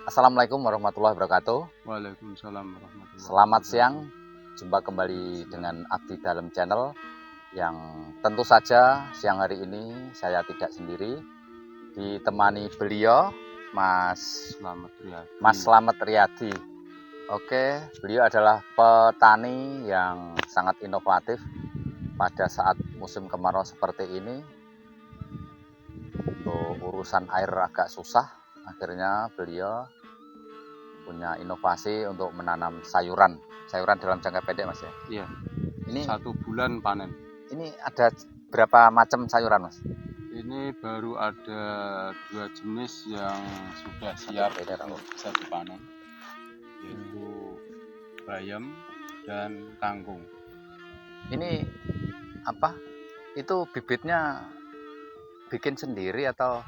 Assalamualaikum warahmatullahi wabarakatuh. Waalaikumsalam warahmatullahi Selamat wabarakatuh. siang, jumpa kembali dengan Abdi Dalam Channel. Yang tentu saja siang hari ini saya tidak sendiri, ditemani beliau Mas Slamet Riyadi. Oke, beliau adalah petani yang sangat inovatif pada saat musim kemarau seperti ini. Untuk urusan air agak susah, akhirnya beliau punya inovasi untuk menanam sayuran dalam jangka pendek, Mas ya. Iya. Ini 1 bulan panen. Ini ada berapa macam sayuran, Mas? Ini baru ada 2 jenis yang sudah siap untuk bisa dipanen, yaitu bayam dan kangkung. Ini apa? Itu bibitnya bikin sendiri atau?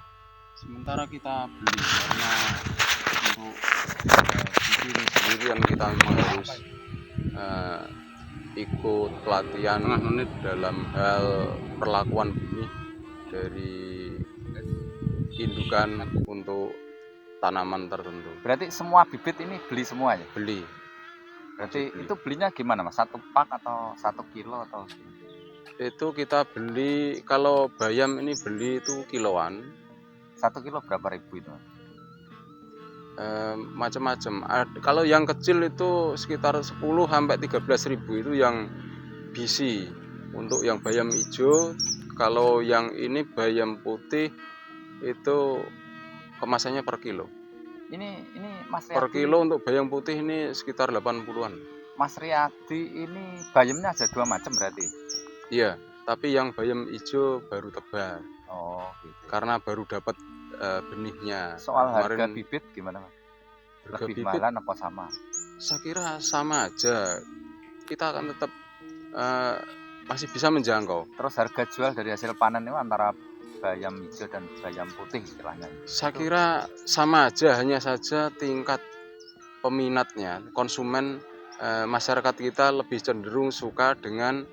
Sementara kita beli, karena untuk bikin sendirian kita memang harus ikut pelatihan dalam hal perlakuan benih dari indukan untuk tanaman tertentu. Berarti semua bibit ini beli semuanya? Beli. Berarti itu belinya gimana, Mas? 1 pak atau 1 kilo atau? Itu kita beli, kalau bayam ini beli itu kiloan. 1 kilo berapa ribu itu? Macam-macam. Kalau yang kecil itu sekitar 10 sampai 13.000 itu yang biji. Untuk yang bayam hijau, kalau yang ini bayam putih itu kemasannya per kilo. Ini Mas Riyadi. Per kilo untuk bayam putih ini sekitar 80-an. Mas Riyadi ini bayamnya ada 2 macam berarti? Iya, tapi yang bayam hijau baru tebar. Oh, gitu. Karena baru dapat benihnya. Soal harga bibit gimana, Mas? Lebih mahalan apa sama? Saya kira sama aja. Kita akan tetap masih bisa menjangkau. Terus harga jual dari hasil panen itu antara bayam hijau dan bayam putih istilahnya? Saya kira sama aja, hanya saja tingkat peminatnya, konsumen masyarakat kita lebih cenderung suka dengan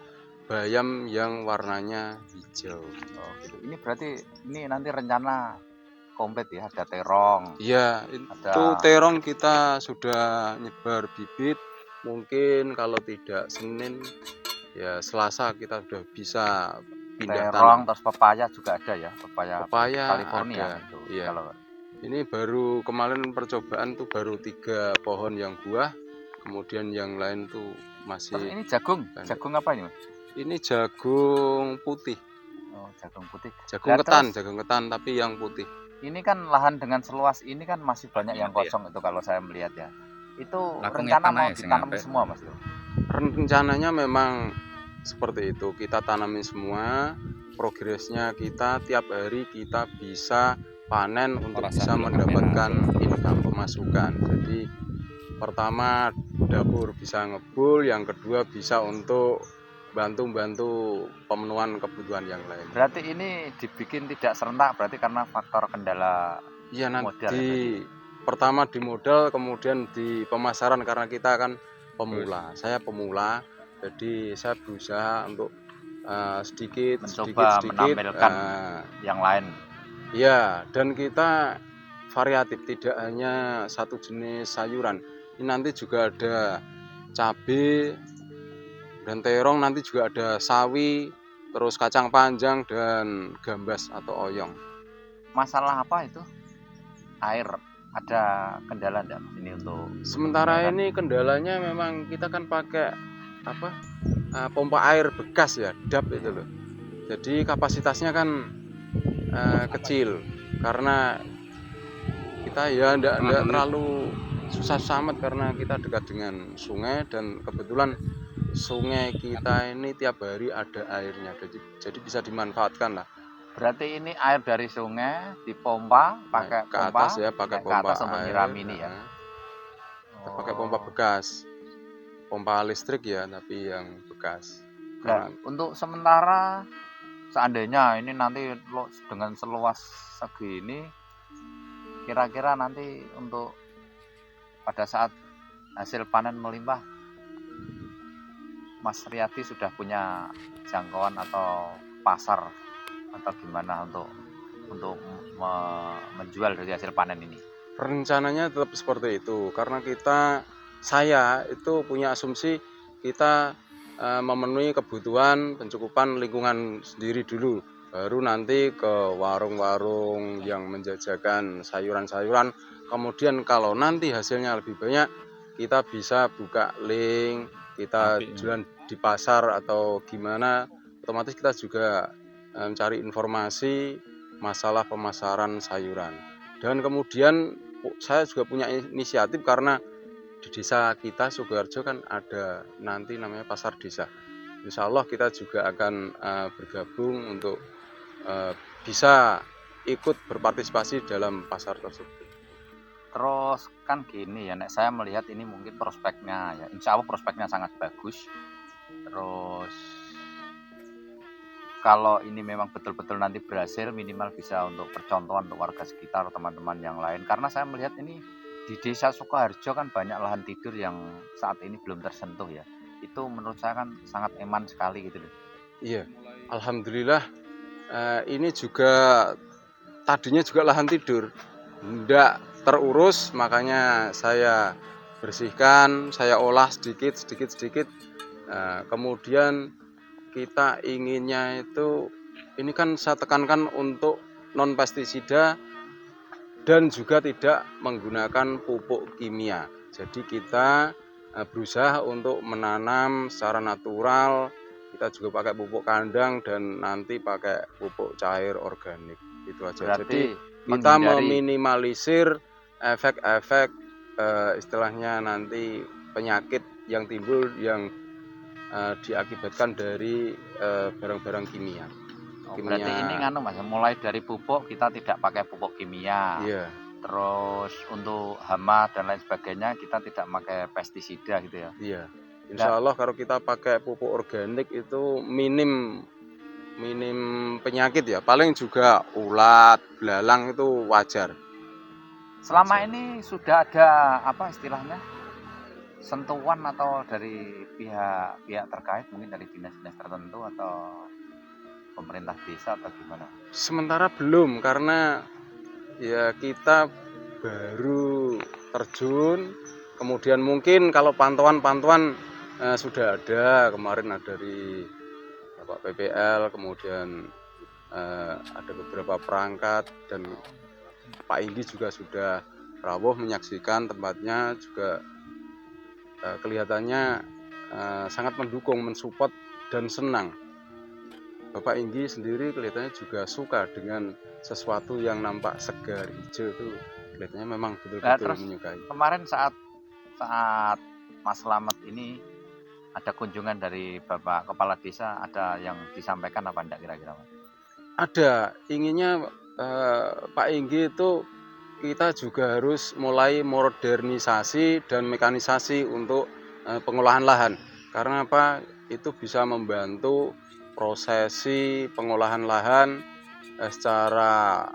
bayam yang warnanya hijau. Oh, gitu. Ini berarti ini nanti rencana komplit ya, ada terong. Iya, itu terong kita sudah nyebar bibit. Mungkin kalau tidak Senin, ya Selasa kita sudah bisa pindah terong, tanam. terus pepaya juga ada ya, pepaya ada. California itu. Iya. Kalau ini baru kemarin percobaan tuh baru 3 pohon yang buah, kemudian yang lain tuh masih. Terus ini jagung apa ini, Mas? Ini jagung putih. Oh, jagung putih. Jagung ketan tapi yang putih. Ini kan lahan dengan seluas ini kan masih banyak yang kosong itu kalau saya melihat ya. Itu rencana mau ditanam semua, Mas? Rencananya memang seperti itu, kita tanamin semua. Progresnya kita tiap hari kita bisa panen untuk bisa mendapatkan income, pemasukan. Jadi pertama dapur bisa ngebul, yang kedua bisa untuk bantu pemenuhan kebutuhan yang lain. Berarti ini dibikin tidak serentak berarti karena faktor kendala modal. Pertama di modal, kemudian di pemasaran, karena kita kan pemula. Saya pemula, jadi saya berusaha untuk sedikit menampilkan yang lain. Ya, dan kita variatif, tidak hanya satu jenis sayuran. Ini nanti juga ada cabai dan terong, nanti juga ada sawi, terus kacang panjang dan gambas atau oyong. Masalah apa itu? Air, ada kendala enggak ini untuk sementara ini? Kendalanya memang kita kan pakai pompa air bekas ya, DAP itu loh. Jadi kapasitasnya kan kecil, karena kita ya enggak terlalu susah amat karena kita dekat dengan sungai, dan kebetulan sungai kita ini tiap hari ada airnya, jadi bisa dimanfaatkan lah. Berarti ini air dari sungai dipompa pakai ke atas ya, pakai pompa air untuk nyiram ini ya. Kita pakai pompa bekas, pompa listrik ya, tapi yang bekas. Nah, untuk sementara seandainya ini nanti dengan seluas segini, kira-kira nanti untuk pada saat hasil panen melimpah, Mas Riyadi sudah punya jangkauan atau pasar atau gimana untuk menjual dari hasil panen ini? rencananya tetap seperti itu karena saya itu punya asumsi kita memenuhi kebutuhan pencukupan lingkungan sendiri dulu, baru nanti ke warung-warung yang menjajakan sayuran-sayuran. Kemudian kalau nanti hasilnya lebih banyak, kita bisa buka link, kita jualan di pasar atau gimana, otomatis kita juga mencari informasi masalah pemasaran sayuran. Dan kemudian saya juga punya inisiatif karena di desa kita Sukoharjo kan ada nanti namanya pasar desa. Insya Allah kita juga akan bergabung untuk bisa ikut berpartisipasi dalam pasar tersebut. Terus kan gini ya, Nek, saya melihat ini mungkin prospeknya ya, insya Allah prospeknya sangat bagus. Terus kalau ini memang betul-betul nanti berhasil, minimal bisa untuk percontohan untuk warga sekitar, teman-teman yang lain. Karena saya melihat ini di desa Sukoharjo kan banyak lahan tidur yang saat ini belum tersentuh ya. Itu menurut saya kan sangat eman sekali gitu loh. Iya, alhamdulillah ini juga tadinya juga lahan tidur, tidak terurus, makanya saya bersihkan, saya olah sedikit. Kemudian kita inginnya itu, ini kan saya tekankan untuk non pestisida dan juga tidak menggunakan pupuk kimia. Jadi kita berusaha untuk menanam secara natural. Kita juga pakai pupuk kandang dan nanti pakai pupuk cair organik. Itu aja. Berarti Jadi kita meminimalisir efek-efek istilahnya nanti penyakit yang timbul yang diakibatkan dari barang-barang kimia. Berarti ini nganu Mas, mulai dari pupuk kita tidak pakai pupuk kimia. Iya. Terus untuk hama dan lain sebagainya kita tidak pakai pestisida gitu ya. Iya. Insya Allah kalau kita pakai pupuk organik itu minim penyakit ya. Paling juga ulat, belalang itu wajar. Selama ini sudah ada apa istilahnya sentuhan atau dari pihak terkait, mungkin dari dinas-dinas tertentu atau pemerintah desa atau gimana? Sementara belum, karena ya kita baru terjun. Kemudian mungkin kalau pantauan sudah ada, kemarin ada dari Bapak PPL, kemudian ada beberapa perangkat, dan Pak Inggi juga sudah rawuh menyaksikan tempatnya, juga kelihatannya sangat mendukung, mensupport dan senang. Bapak Inggi sendiri kelihatannya juga suka dengan sesuatu yang nampak segar, hijau itu kelihatannya memang betul-betul menyukai. Kemarin saat Mas Slamet ini ada kunjungan dari Bapak Kepala Desa, ada yang disampaikan apa enggak kira-kira? Ada, inginnya Pak Inggi itu kita juga harus mulai modernisasi dan mekanisasi untuk pengolahan lahan. Karena apa? Itu bisa membantu prosesi pengolahan lahan secara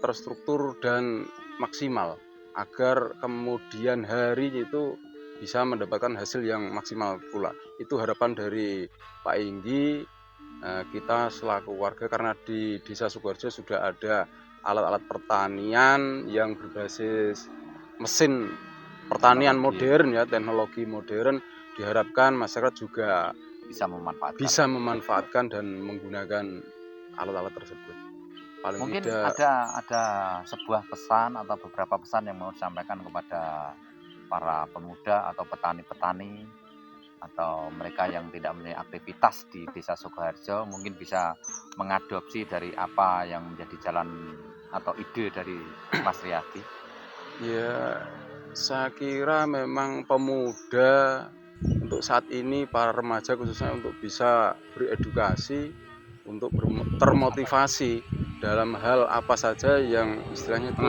terstruktur dan maksimal, agar kemudian hari itu bisa mendapatkan hasil yang maksimal pula. Itu harapan dari Pak Inggi. Kita selaku warga, karena di Desa Sukoharjo sudah ada alat-alat pertanian yang berbasis mesin pertanian modern ya, teknologi modern, diharapkan masyarakat juga bisa memanfaatkan dan menggunakan alat-alat tersebut. Paling mungkin tidak ada sebuah pesan atau beberapa pesan yang mau disampaikan kepada para pemuda atau petani-petani atau mereka yang tidak mempunyai aktivitas di Desa Sukoharjo, mungkin bisa mengadopsi dari apa yang menjadi jalan atau ide dari Mas Riyadi. Ya, saya kira memang pemuda untuk saat ini, para remaja khususnya, untuk bisa beredukasi, untuk termotivasi dalam hal apa saja yang istilahnya itu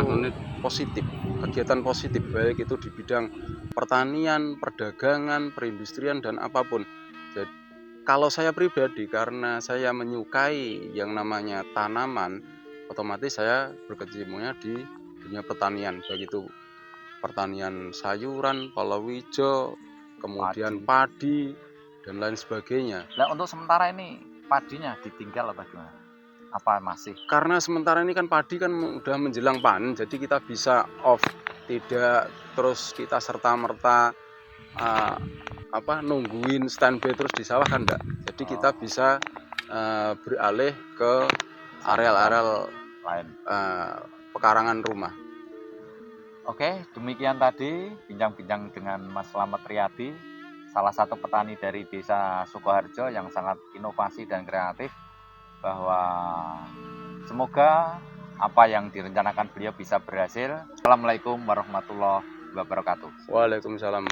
positif, kegiatan positif, baik itu di bidang pertanian, perdagangan, perindustrian, dan apapun. Jadi, kalau saya pribadi, karena saya menyukai yang namanya tanaman, otomatis saya berkecimpungnya di dunia pertanian, baik itu pertanian sayuran, palawija, kemudian padi dan lain sebagainya. Nah, untuk sementara ini padinya ditinggal atau gimana? Apa masih? Karena sementara ini kan padi kan udah menjelang panen, jadi kita bisa off, tidak terus kita serta-merta nungguin standby terus di sawah kan enggak. Jadi kita bisa beralih ke areal-areal Lain. pekarangan rumah. Oke, demikian tadi bincang-bincang dengan Mas Slamet Riyadi, salah satu petani dari Desa Sukoharjo yang sangat inovasi dan kreatif, bahwa semoga apa yang direncanakan beliau bisa berhasil. Assalamualaikum warahmatullahi wabarakatuh. Waalaikumsalam.